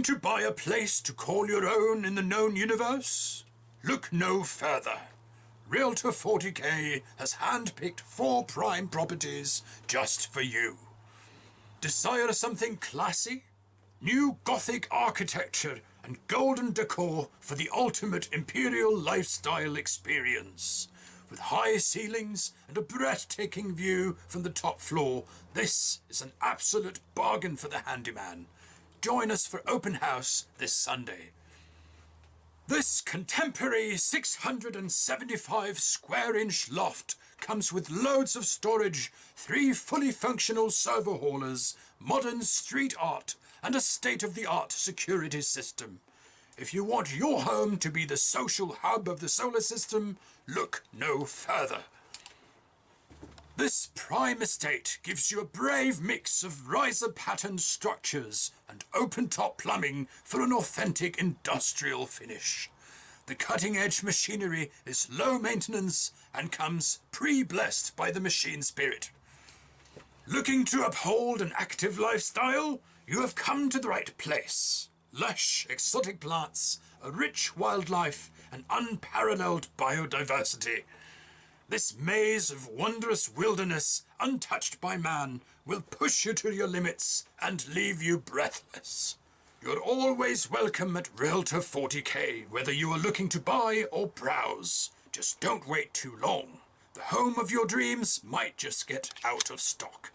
to buy a place to call your own in the known universe? Look no further. Realtor 40K has handpicked 4 prime properties just for you. Desire something classy? New Gothic architecture and golden decor for the ultimate imperial lifestyle experience. With high ceilings and a breathtaking view from the top floor, this is an absolute bargain for the handyman. Join us for open house this Sunday. This contemporary 675 square inch loft comes with loads of storage, 3 fully functional servo haulers, modern street art, and a state-of-the-art security system. If you want your home to be the social hub of the solar system, look no further. This prime estate gives you a brave mix of riser-patterned structures and open-top plumbing for an authentic industrial finish. The cutting-edge machinery is low maintenance and comes pre-blessed by the machine spirit. Looking to uphold an active lifestyle? You have come to the right place. Lush, exotic plants, a rich wildlife, and unparalleled biodiversity. This maze of wondrous wilderness, untouched by man, will push you to your limits and leave you breathless. You're always welcome at Realtor 40K, whether you are looking to buy or browse. Just don't wait too long. The home of your dreams might just get out of stock.